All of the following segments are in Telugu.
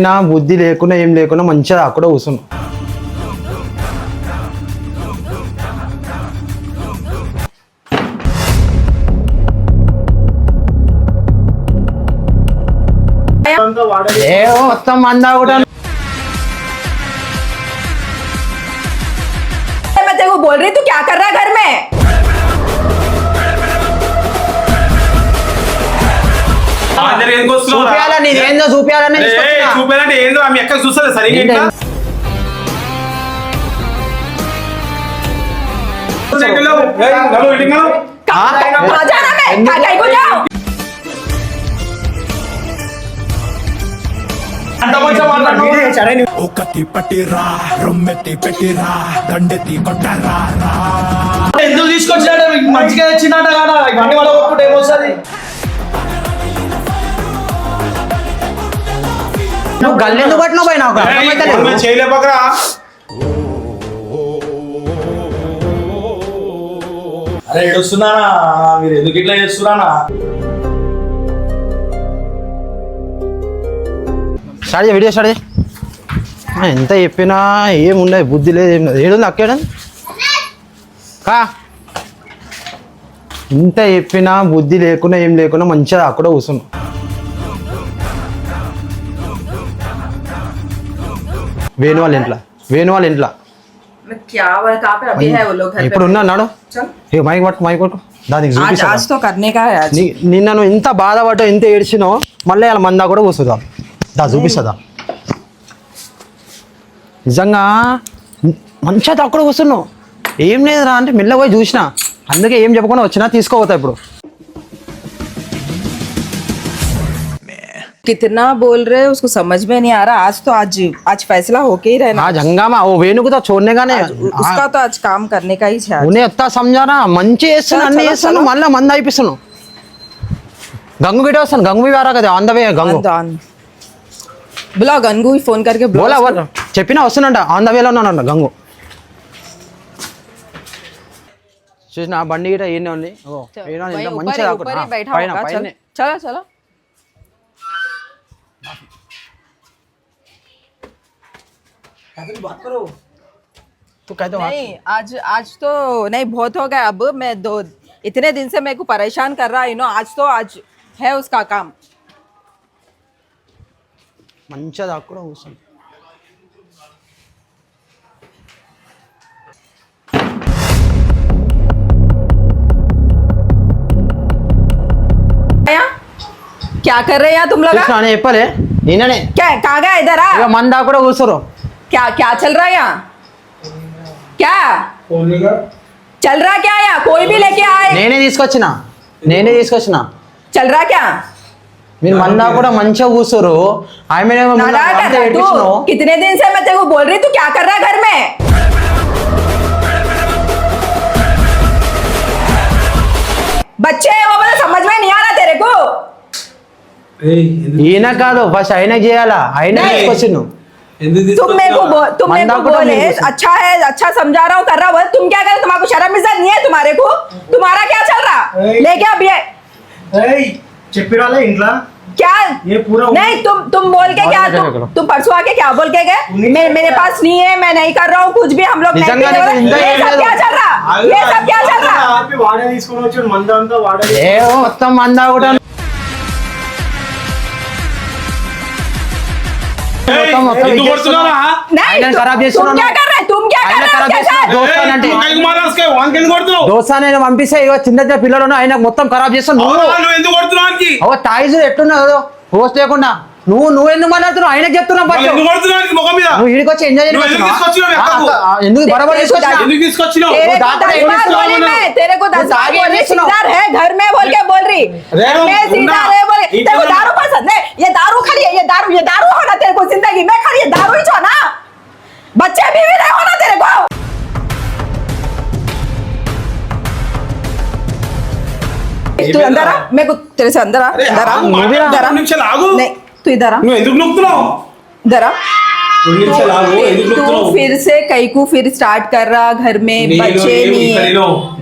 నా బుద్ధి లేకుండా ఏం లేకుండా మంచిగా అక్కడ కూర్చున్నాం. మొత్తం మందా కూడా बोल रही तू क्या कर रहा है घर में? చూపాలంటే ఏందో ఆమె ఎక్కడ చూస్తుంది సరిగ్గా ఒకటి పట్టిరా రొమ్మెత్తి పెట్టిరా దండెత్తి కొట్టరా. ఎందుకు తీసుకొచ్చాడు? మంచిగా వచ్చిందట కదా, ఇవన్నీ వాళ్ళ ఒప్పుకుంటే ఏమొస్తుంది? నువ్వు గల్లెందుకు పట్టినావు పోయి నాకు చేయలేపకరా. అరే ఏడుస్తున్నానా? మీరు ఎందుకు ఇట్లా చేస్తున్నానా? Start video start. ఎంత చెప్పినా ఏముండే బుద్ధి లేదు, ఏం లేదు. ఏడుంది అక్కేడు కా ఎంత చెప్పినా బుద్ధి లేకుండా ఏం లేకుండా మంచిగా అక్కడ కూర్చున్నాం. వేణు వాళ్ళ ఇంట్లో ఇప్పుడు ఉన్నాడు. మైక్ పట్టు దానికి నిన్న నువ్వు ఇంత బాధపడ్డావు, ఎంత ఏడ్చినావు, మళ్ళీ వాళ్ళ మందా కూడా కూర్చుందాం. చూపిస్తుందా నిజంగా మంచిగా అక్కడ కూర్చున్నావు. ఏం లేదురా అంటే మెల్లగా పోయి చూసినా, అందుకే ఏం చెప్పకుండా వచ్చినా తీసుకోవతా. ఇప్పుడు कितना बोल रहे हैं उसको समझ में नहीं आ रहा. आज फैसला होके ही रहना. आज हंगामा वो वेणु को तो छोड़ने का नहीं, उसका तो आज काम करने का ही है. उन्हें इतना समझाना మంచి చేస్తాను అన్ని చేస్తాను, మళ్ళీ మంద అయిపిస్తాను. గంగు గిట వస్తాను, గంగు भी आ रहा కదా ఆన్ ద వే. గంగు बुला गंगू फोन करके बोला చెప్పినా వస్తున్నంట, ఆన్ ద వేలో ఉన్నానంట గంగు. చూసిన బండి గిట ఈయనే ఉంది. మంచిగా పైన పైన चलो चलो. तू कहते नहीं आज तो नहीं, बहुत हो गया. अब मैं इतने दिन से मेरे को परेशान कर रहा है. आज है उसका काम. మంచిగా అక్కడ కూర్చొని क्या कर रहे हैं तुम लोग? చెప్పలే నేననే क्या कहाँ गया? इधर आ. మందా కూడా కూర్చోరు. क्या क्या चल रहा है यहाँ? क्या चल रहा क्या यहाँ? कोई भी लेके आए. నేనే తీసుకొచ్చిన. चल रहा क्या? మీరు మందా కూడా మంచిగా కూర్చోరు. कितने दिन से मैं तेरे को बोल रही तू क्या कर रहा है घर में? बच्चे वो बोले समझ में नहीं आ रहा तेरे को. ఈయన కాదు ఫస్ట్ ఆయన చేయాలా, ఆయన తీసుకొచ్చిండు. तुम मेरे को बोले अच्छा है, अच्छा समझा रहा हूँ, कर रहा हूँ, तुम क्या कर? तुम्हारे को शर्म इज्जत नहीं है तुम्हारे को? तुम्हारा क्या चल रहा? लेके अब ये क्या ये पूरा नहीं, तुम बोल के क्या? तुम परसों आके क्या बोल के गए? मेरे पास नहीं है, मैं नहीं कर रहा हूँ कुछ भी. हम लोग ये सब क्या चल रहा? ये सब क्या चल रहा? మొత్తం మందా కూడా ఖరాబ్ దోస్తాను పంపిస్తే ఇక చిన్న చిన్న పిల్లలు ఆయన మొత్తం ఖరాబ్ చేస్తాను. నువ్వు తాయిజు ఎట్టున్నావు పోస్ట్ లేకుండా నువ్వు ఎందుకు మాట్లాడుతున్నావు? ఆయనకు చెప్తున్నావు. నువ్వు ఇడికి వచ్చి ఎంజాయ్ ఎందుకు బరాబర్ తీసుకొచ్చినావు? दारू पसंद है? ये दारू खाली है, ये दारू होना तेरे को जिंदगी में खाली ये दारू ही छो ना. बच्चे भी नहीं होना तेरे को. तू अंदर आ, मेरे को तेरे से अंदर आ. नहीं तू इधर आ. इधर आ. రెండు నిమిషాలు ఆగు, ఎందుకు तू చెప్తున్నావు? फिर से कई को फिर स्टार्ट कर रहा घर में बच्चे नहीं है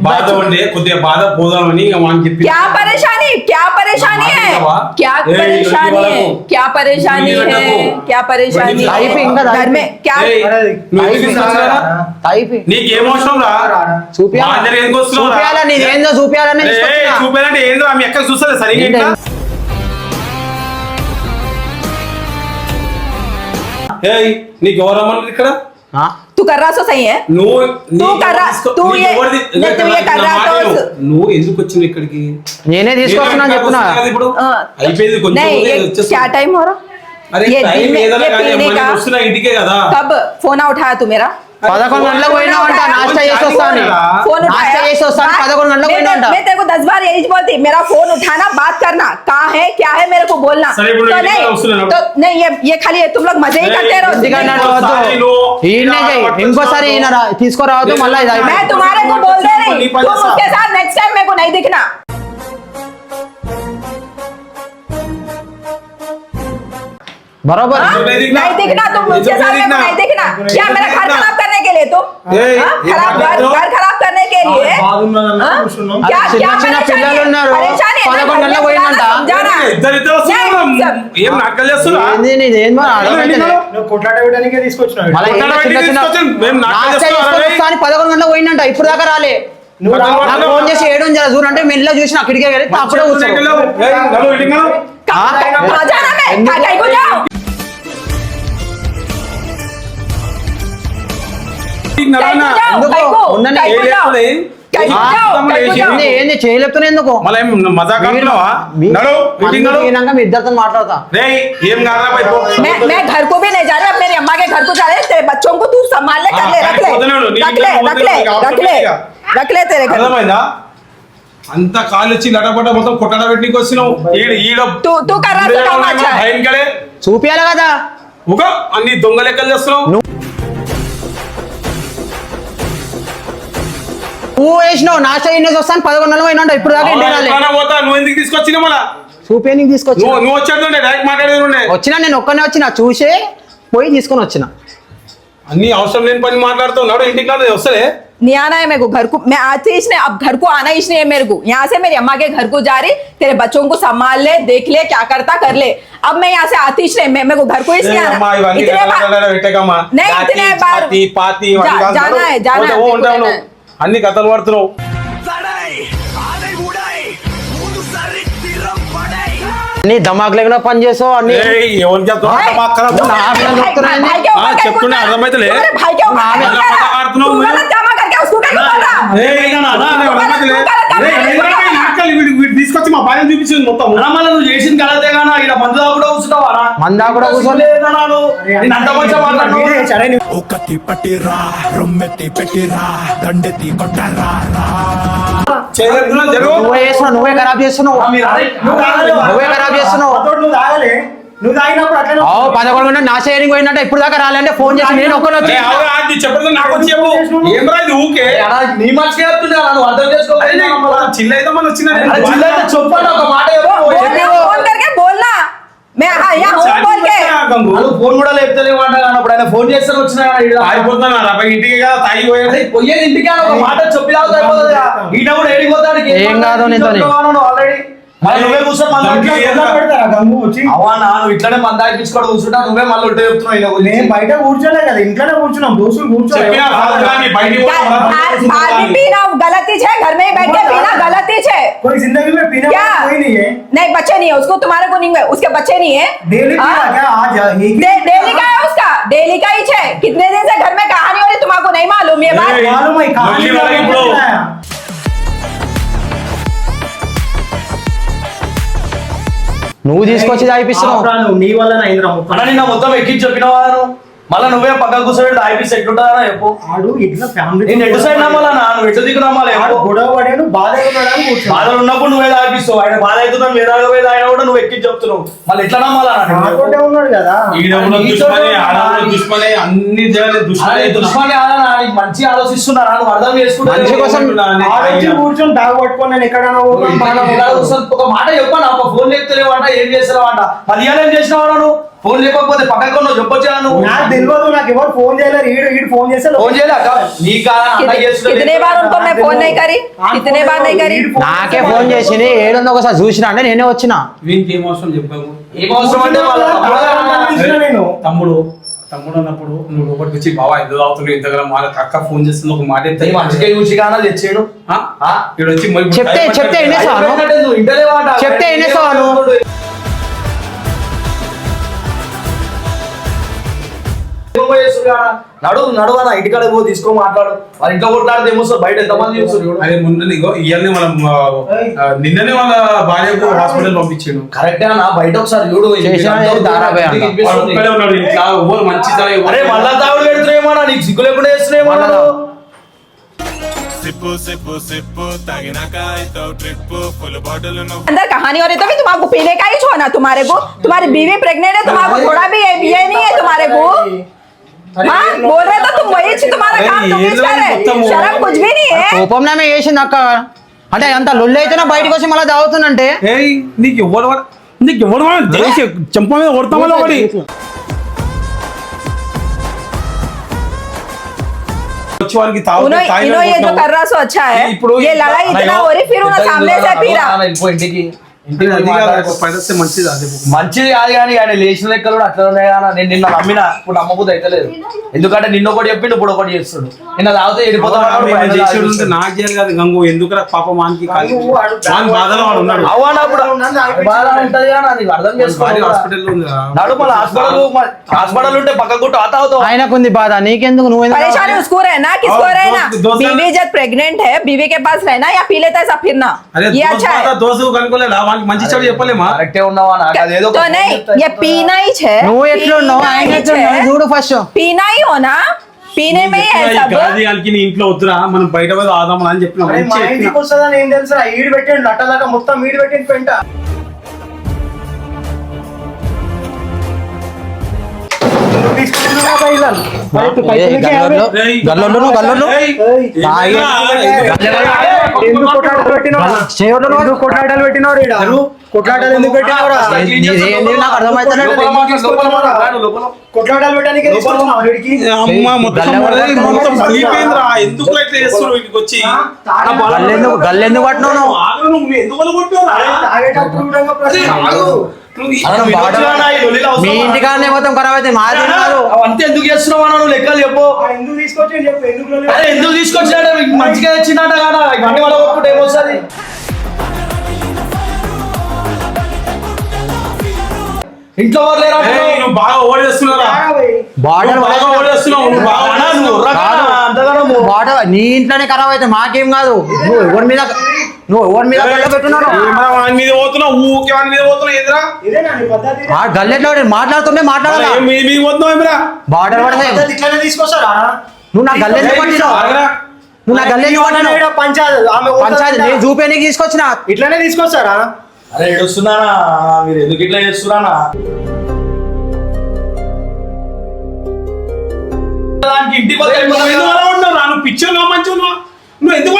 బాధ ఉండే కొద్దిగా బాధ పోదామని ఇక వానికి చెప్పి क्या परेशानी है क्या परेशानी है क्या परेशानी है क्या परेशानी है घर में क्या నీకేం అవసరం రా చూపియాలా? మా దగ్గర ఎందుకు వస్తున్నావు రా? చూపియాలా? నీదేందో చూపియాలని తీసుకొచ్చినా. చూపాలంటే ఏందో ఆమె ఎక్కడ చూస్తుంది సరిగ్గా ఏంటి? ఇంకా? ఏయ్, నీకు ఎవరు రమ్మన్నారు ఇక్కడ? ఆ? तू कर रहा सो सही है నువ్వు तू कर रहा तू ये नहीं तू ये कर रहा तो నువ్వు ఎందుకు వచ్చినావు ఇక్కడికి? నేనే తీసుకొస్తున్నా చెప్తున్నా. ఇప్పుడు అయిపోయింది కొంచెం नहीं ఉంది, ये వచ్చేస్తుంది. क्या टाइम हो रहा అరే ये టైం दिन में ఏదైనా ये కానీ पीने మళ్ళీ का వస్తున్నా ఇంటికే కదా. कब फोन उठाया तू मेरा 11 గంటలకు పోయినావంట, నాస్తా చేసి వస్తాను. फोन नाश्ता उठाया ये सोचता है, 11 घंटे कोई ना उठा। मैं तेरे को 10 बार यही बोलती मेरा फोन उठाना बात करना कहाँ है क्या है मेरे को बोलना सर, ये बोलो, तो ये नहीं बोलो, सुनो ना। तो नहीं ये खाली तुम लोग मजे ही करते रहो ఎందుకన్నా రావద్దు? ఈయనే చెయ్యి, ఇంకోసారి ఈయన తీసుకురావద్దు మళ్ళీ ఇది मैं అయిపోయింది. तुम्हारे को बोल दे रही नहीं तुम पता सा। उसके साथ नेक्स्ट टाइम मेरे को नहीं दिखना बरोबर हाँ? नहीं दिखना। नहीं दिखना तुम ये उसके जो साथ नहीं मेरे को नहीं दिखना। दिखना क्या मेरा घर दिखना। खराब करने के लिए तो ए, हाँ? ये खराब बात करो। घर खराब करने के लिए हाँ? क्या अरे क्या చిన్న చిన్న పిల్లలు ఉన్నారు. परेशानी है? 11 గంటలకు పోయినంట. समझाना ఇద్దరు వస్తున్నారు. नहीं, ఏం నాటకాలు చేస్తున్నా? ఏంది నీది? ఏంది మరి అర్థమైతలే. నువ్వు కొట్లాట వేయడానికే తీసుకొచ్చినావు మళ్ళీ కొట్టాడ ఈయన చిన్న బయటికి చిన్న తీసుకొచ్చి మేము నాటకాలు నాస్తా చేస్తున్నాం చేసుకొని రే. వస్తా అని 11 గంటలకు పోయిందంట, ఇప్పుడు దాకా రాలే. నువ్వు రావా? నాకు ఫోన్ చేసి ఏడు జర చూడు అంటే మెల్ల చూసిన అక్కడికే వెళ్ళి అప్పుడే కూర్చో. ఏయ్, నడు, ఇటుకి నడు. कहाँ जाना मैं ఎందుకు? कहीं को जाओ ఇటుకి నడు అన్న. ఎందుకు? कहीं को ఉండని. कहीं को जाओ ఏం कहीं को ఆ, जाओ कहीं को जाओ ఏంది ఏంది చేయలేపుతున్నా ఎందుకు? మళ్ళీ ఏం మజాక్ ఆడుతున్నావా? నడు, ఇటుకి నడు. పోయినాక మీ ఇద్దరితో మాట్లాడతా. రేయ్, ఏం కాదా పోయి పో. मैं घर को भी नहीं जा रही अब मेरी अम्मा के घर को जा रहे तेरे बच्चों को तू संभाल ले कर ले हाँ, रख ले पोते नोಡು, रख ले नी रख ले पोते नोಡು, रख ले इका। रख ले तेरे घर అర్థమైందా? అంత కాలు వచ్చి లటపట మొత్తం కొట్టడ పెట్టికి వచ్చినావు. ఈడ तू कर रहा था काम अच्छा है భయం కలే చూపియాలి కదా. ఒక అన్ని దొంగ లెక్కలు చేస్తున్నావు. నువ్వు వేసినావు నాస్తా ఇన్నేసి వస్తాను 11 గంటలకు పోయినా ఇప్పుడు దాకా ఇంటికి రాలే. ఎక్కడన్నా పోతా నువ్వు ఎందుకు తీసుకొచ్చినా మళ్ళా? చూపేనికి తీసుకొచ్చి నువ్వు వచ్చేస్తుండే డైరెక్ట్ మాట్లాడేది ఉండే. వచ్చినా నేను ఒక్కనే వచ్చిన చూసే పోయి తీసుకొని వచ్చిన. అన్ని అవసరం లేని పని మాట్లాడుతావు. నడు ఇంటికి రాదు వస్తలే. नहीं आना है मेरे को घर को मैं आती ही इसने अब घर को आना ही नहीं है मेरे को यहाँ से मेरी अम्मा के घर को जा रही तेरे बच्चों को संभाल ले देख ले क्या करता कर ले अब मैं यहाँ से आती ही नहीं मैं मेरे को घर को ही नहीं అమ్మా आना ఇవన్నీ इतने बार పెట్టకమ్మా. नहीं, इतने बार- పాతి పాతి ఇవన్నీ जा- కాదు. जाना है, जाना है, ఓ ఉంటావు जाना నువ్వు. है। అన్ని కథలు పడుతున్నావు. నీ దమాక్ లేకుండా పని చేసావు అన్ని. ఏయ్, ఎవరికి చెప్తావు? भाई, దమాక్ ఖరాబ్. ना, आप लोग भाई- तो नहीं- भाई के ऊपर हाँ, कहीं చెప్తున్నా, बोल रहा? అర్థమైతలే? तुम्हारे भाई के ऊपर ना, कहीं ना, बोल रहा? ना, आడుతున్నావు तू నువ్వు. गलत जामा करके उसको कहीं बोल रहा? ఏయ్, వీడు తీసుకొచ్చి మా బాధ్యత చూపించింది మొత్తం. మళ్ళీ నువ్వు చేసిన కలతే గానా ఇక్కడ మందు కూడా కూర్చుంటావా మందా కూడా కూర్చోలే. అంత కొంచెం మాట్లాడుతున్నావు సరే ఓ కత్తి పట్టిరా రొమ్మెత్తి పెట్టిరా దండెత్తి కొట్టరా చేయగలుగుతున్నా జరుగు. నువ్వే చేస్తున్నావు, నువ్వే ఖరాబ్ చేస్తున్నావు. నువ్వు తాగలేవు. నువ్వే ఖరాబ్ చేస్తున్నావు. అతోడు నువ్వు తాగలే. నువ్వు తాగినప్పుడు అట్లనే 11 గంటలకు నా చేయడానికి పోయినట్ట ఇప్పుడు దాకా రాలంటే ఫోన్ చేసి నేను ఒక్కనే వచ్చి అరే, అవురా, అది చెప్పదు నాకు వచ్చి చెప్పు. ఏం రా ఇది ఊకే? నీ మంచిగా చెప్తున్నా నువ్వు అర్థం చేసుకో అరే, నీకు చిల్ల అయితే మన వచ్చిన అరే చిల్లైతే చెప్పాలి ఒక మాట చెప్పు. बोलना फोन करके बोलना मैं हाँ यहाँ हूँ बोल के వాళ్ళు ఫోన్ కూడా లేపుతలేవు అంట అన్నప్పుడు ఆయన ఫోన్ చేస్తారు వచ్చిన అయిపోతున్నా రా ఇంటికి కదా తాగిపోయాడు. పోయేది ఇంటికి ఒక మాట చెప్పి రావచ్చు అయిపోతుంది ఈయన కూడా ఏడిపోతాడు ఏం కాదు నీతోని. ఆల్రెడీ మళ్ళీ నువ్వే కూర్చొని మంది దానికి ఏం ఎలా పెడతారా గంగు వచ్చి? అవా నువ్వు ఇట్లనే మంది ఆడిపించుకోవడం కూర్చుంటా నువ్వే మళ్ళీ ఉంటే చెప్తున్నావు ఈయన గురించి. నేను బయట కూర్చోలే కదా ఇంట్లోనే కూర్చున్నాం దోస్తులు చెప్పినా కాదు కదా, నీ బయటికి పోరా. आज भी पीना गलती है घर में ही बैठ के पीना गलती है कोई जिंदगी में पीने क्या वाला कोई नहीं है नहीं बच्चे नहीं है उसको तुम्हारे को नहीं है उसके बच्चे नहीं है डेली हाँ? पीना क्या आज एक डेली का है उसका डेली का ही है कितने दिन से घर में कहानी हो रही तुम्हारे नहीं मालूम ये बात ए, मालूम है कहानी मछली वाला क्या ब्रो। है? నువ్వు తీసుకొచ్చి తాగిపిస్తున్నావు. ఆపురా నువ్వు, నీ వల్ల అయిందిరా అన్న నిన్న మొత్తం ఎక్కించి చెప్పినవా మళ్ళీ నువ్వే పక్క కూర్చోబెట్టి ఆయిపీస్ ఎట్లుంటారా చెప్పు ఆడు ఇట్లా ఫ్యామిలీ నేను ఎటు సైడ్ నమ్మాలా నువ్వు ఎటు దిక్కు నమ్మాలి ఆడు చెప్పు. గొడవ పడాడు బాధ అయిపోయాడు కూర్చో బాధలు ఉన్నప్పుడు నువ్వే ఆయిపిస్తావు ఆయన బాధ అవుతుందని వేరే పోయేది ఆయన కూడా నువ్వు ఎక్కించి చెప్తున్నావు మళ్ళీ ఎట్లా నమ్మాలా నాతోటే ఉన్నాడు కదా ఈడెవడో దుష్మనే, ఆడెవడో దుష్మనే, అన్ని జగన్ దుష్మనే. దుష్మని మంచి ఆలోచిస్తున్నారా నువ్వు అర్థం మంచి చేసుకుంటే కోసం ఆడొచ్చి కూర్చొని బ్యాగ్ పట్టుకొని నేను ఎక్కడైనా పోతాను, ఒక మాట చెప్పాను ఒక ఫోన్ చెప్తలేవు అంట ఏం చేస్తున్నావు అంట మళ్ళీ ఏం చేసినావు నువ్వు ఫోన్ లేకపోతే పక్కకు నువ్వు చెప్పొచ్చా నువ్వు నాకు తెలియదు, నాకు ఎవరు ఫోన్ చేయలేరు. ఈడు ఫోన్ చేస్తే ఫోన్ చేయలే అక్క నీ कितने बार उनको मैं फोन नहीं करी, कितने बार नहीं करी. నాకే ఫోన్ చేసింది ఏడుందో ఒకసారి చూసినా అంటే నేనే వచ్చిన. వీనికి ఏం అవసరం చెప్పాము. ఏం అవసరం అంటే నేను తమ్ముడు అన్నప్పుడు నువ్వు లోపలికి వచ్చి బావా ఎందుకు అవుతున్నావు ఇంతగా మా అక్క ఫోన్ చేస్తుంది ఒక మాట ఎంత మంచిగా చూసి కానీ తెచ్చాడు ఇక్కడ వచ్చి మరి చెప్తే వినేసాను, చెప్తే వినేసాను. నడువనా ఇంటికాడ పో తీసుకో మాట్లాడు. వాళ్ళ ఇంట్లో కొట్లాడితే ఏమొస్తారు, బయట ఎంతమంది చూస్తారు. అదే ముందు ఇవన్నీ మనం నిన్ననే వాళ్ళ భార్యకు హాస్పిటల్ పంపించాడు. కరెక్టే అన్న, బయట ఒకసారి చూడు. మంచి అరే మళ్ళా తాగుడు పెడుతున్నాయేమో, నీకు సిగ్గు లేకుండా చేస్తున్నాయేమో. अंदर कहानी हो रही तो भी तुम्हारे पीने का ही छोड़ना. तुम्हारे को तुम्हारी बीवी प्रेग्नेंट है, तुम्हारे थोड़ा भी ये नहीं है तुम्हारे को. हाँ बोल रहे तो तुम वही तुम्हारा काम तुम ही कर रहे, शर्म कुछ भी नहीं है. కోపంలో చేసింది అక్క. అంటే అంత లొల్లి అయితేనే బయటకు వచ్చి మళ్ళీ తాగుతున్నంటే నీకు ఎవరు చెంప మీద కొడతామో ఒకటి इन्हों ये जो कर रहा सो अच्छा है. ये लड़ाई इतना हो रही फिर उन्हें सामने से पी रहा. మంచిది కాదు కానీ ఆయన లేచిన లెక్కలు కూడా అట్లా ఉన్నాయి కానీ నేను నిన్న నమ్మిన ఇప్పుడు నమ్మబుద్ధి అయితే లేదు. ఎందుకంటే నిన్న ఒకటి చెప్పిండు ఇప్పుడు ఒకటి చేస్తాడు. నిన్న తాగితే వెళ్ళిపోతాడు. నాకు చేయాలి కదా గంగు ఎందుకు పాప మానికి బాధలో వాడు ఉన్నాడు. అర్థం చేసుకోవాలి. హాస్పిటల్ ఉంటే పక్క గుట్టు తాగుతావు. ఆయనకుంది బాధ, నీకెందుకు? నువ్వు परेशानी उसको रहना, किसको रहना. बीवी जब प्रेग्नेंट है बीवी के पास रहना या पी लेता है सब फिरना, ये अच्छा है. మంచి చెడు చెప్పలేమా? కరెక్టే ఉన్నావా? तो नहीं ये पीना ही है. నువ్వు ఎట్లున్నావు ఆయన ఎట్లున్నావు చూడు ఫస్ట్. पीना ही हो ना, पीने में ही है सब. నీ ఇంట్లో వద్దురా మనం బయట పోయి ఆదామని అని చెప్పిన మా ఇంటికి వస్తుందని ఏం తెలుసా? ఈడు పెట్టండి నట్టదాకా మొత్తం ఈడు పెట్టండి పెంట. కొట్లాటలు పెట్టినవాడు కొట్లాటలు ఎందుకు పెట్టినవాడు? నాకు అర్థమవుతలేదు. కొట్లాటలు పెట్టడానికి ఎందుకు ఇట్లా చేస్తున్నావు? వీటికి వచ్చి గల్లెందుకు పట్టినావు? మీ ఇంటికాడనే మొత్తం ఖరాబ్ అయితే మాది కాదు. అంతే ఎందుకు చేస్తున్నావు నువ్వు లెక్కలు చెప్పు. ఎందుకు తీసుకొచ్చి చెప్పు. ఎందుకు తీసుకొచ్చినట్టు మంచిగా వచ్చినట్ట కదా ఇవన్నీ వాళ్ళ ఒప్పుకుంటే ఏమొస్తుంది? ఇంట్లో వాళ్ళు బాగా ఓడేస్తున్నారా? నీ ఇంట్లోనే ఖరాబ్ అయితే మాకేం కాదు. నువ్వు ఎవరి మీద పెట్టున్నావు? గల్లెట్లో మాట్లాడుతుంటే మాట్లాడాలి. బార్డర్ ఇట్లనే తీసుకొస్తారా? నువ్వు నా గల్లెందుకు పట్టినావు? నువ్వు నా గల్లెందుకు పట్టినావు? పంచాయతీ నేను చూపేనికి తీసుకొచ్చిన. ఇట్లనే తీసుకొస్తారా? అరే ఏడుస్తున్నానా? మీరు ఎందుకు ఇట్లా చేస్తున్నానా? ఇంటికి పిక్చర్ మంచిగా నువ్వు ఎందుకు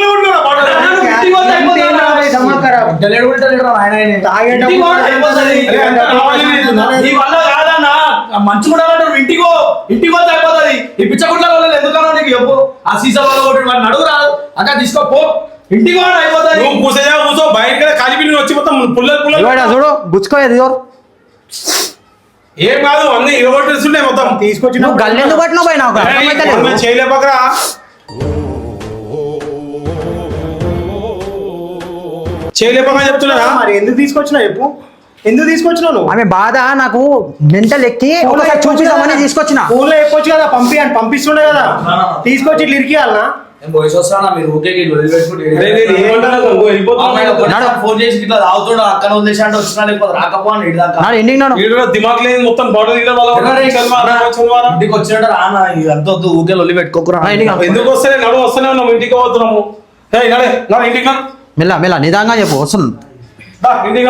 మంచి కూడా ఇంటికో పోతే అయిపోతుంది. ఈ పిచ్చగుడ్ల వాళ్ళు ఎందుకన్నా నీకు చెప్పు. ఆ సీసా వాళ్ళు కొట్టి నడుగు రాదు అక్కడ తీసుకోపో. ఇంటికి అయిపోతుంది. కూసో బయట కలిపి వచ్చి మొత్తం పుల్లలు చూడు గుచ్చుకోయేది ఏం కాదు అన్ని ఇవ్వబట్టుండే మొత్తం తీసుకొచ్చి నువ్వు గల్లెందుకు పట్టినావు పోయినా చేయలేపకరా. చేయలేపగా చెప్తున్నా. మరి ఎందుకు తీసుకొచ్చినా చెప్పు. ఎందుకు తీసుకొచ్చినావు? ఆమె బాధ నాకు మెంటల్ ఎక్కి ఒకసారి చూపిద్దామని తీసుకొచ్చిన. ఫోన్ లో చెప్పొచ్చు కదా, పంపిస్తుండే కదా. తీసుకొచ్చి ఇట్లా ఇరికియాలనా? ఫోన్ చేసి ఇట్లా తాగుతున్నా అక్కడ వదిలేసి అంటే వచ్చినా లేకపోతే రాకపోను దిమాగ్ లేదు మొత్తం బాడీ ఇంటికి వచ్చినట్టు రానా అంత వద్దు ఊకే లొల్లి పెట్టుకోకురా. ఎందుకు వస్తలే నడు వస్తూనే ఉన్నాము ఇంటికి పోతున్నాము. ఇంటికి మెల్ల నిదాంగా చెప్పు వస్తుంది ఇంటికి